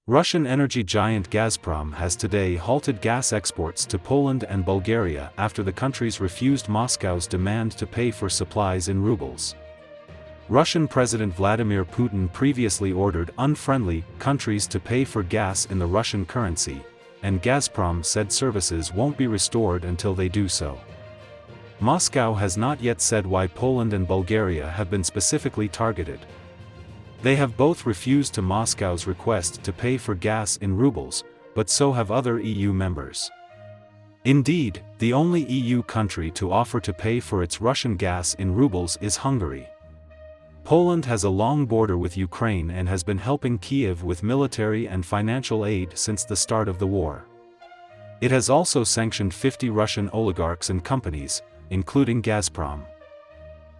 Russian energy giant Gazprom has today halted gas exports to Poland and Bulgaria after the countries refused Moscow's demand to pay for supplies in rubles. Russian President Vladimir Putin previously ordered unfriendly countries to pay for gas in the Russian currency, and Gazprom said services won't be restored until they do so. Moscow has not yet said why Poland and Bulgaria have been specifically targeted. They have both refused to Moscow's request to pay for gas in rubles, but so have other EU members. Indeed, the only EU country to offer to pay for its Russian gas in rubles is Hungary. Poland has a long border with Ukraine and has been helping Kyiv with military and financial aid since the start of the war. It has also sanctioned 50 Russian oligarchs and companies, including Gazprom.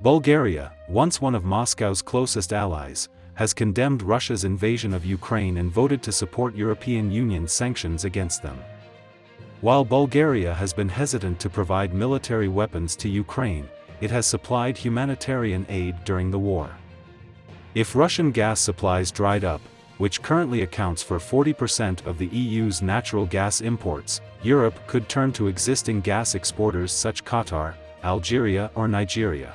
Bulgaria, once one of Moscow's closest allies, has condemned Russia's invasion of Ukraine and voted to support European Union sanctions against them. While Bulgaria has been hesitant to provide military weapons to Ukraine, it has supplied humanitarian aid during the war. If Russian gas supplies dried up, which currently accounts for 40% of the EU's natural gas imports, Europe could turn to existing gas exporters such as Qatar, Algeria or Nigeria.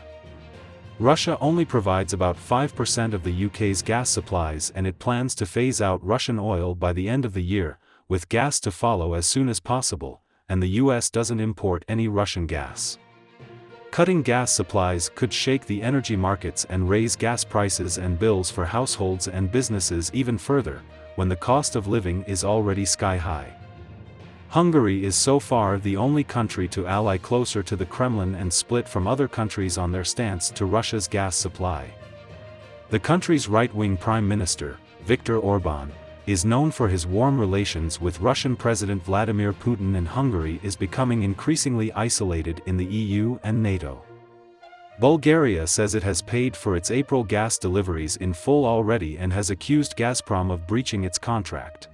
Russia only provides about 5% of the UK's gas supplies, and it plans to phase out Russian oil by the end of the year, with gas to follow as soon as possible, and the US doesn't import any Russian gas. Cutting gas supplies could shake the energy markets and raise gas prices and bills for households and businesses even further, when the cost of living is already sky-high. Hungary is so far the only country to ally closer to the Kremlin and split from other countries on their stance to Russia's gas supply. The country's right-wing Prime Minister, Viktor Orbán, is known for his warm relations with Russian President Vladimir Putin, and Hungary is becoming increasingly isolated in the EU and NATO. Bulgaria says it has paid for its April gas deliveries in full already and has accused Gazprom of breaching its contract.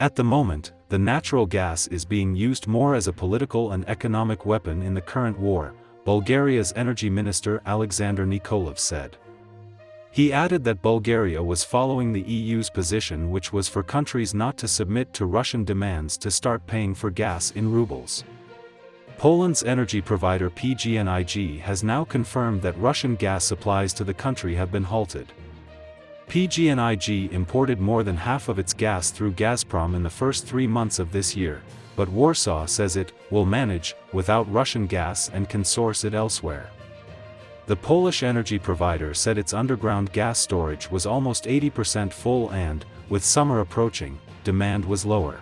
At the moment, the natural gas is being used more as a political and economic weapon in the current war, Bulgaria's energy minister Alexander Nikolov said. He added that Bulgaria was following the EU's position, which was for countries not to submit to Russian demands to start paying for gas in rubles. Poland's energy provider PGNiG has now confirmed that Russian gas supplies to the country have been halted. PGNiG imported more than half of its gas through Gazprom in the first 3 months of this year, but Warsaw says it will manage without Russian gas and can source it elsewhere. The Polish energy provider said its underground gas storage was almost 80% full and, with summer approaching, demand was lower.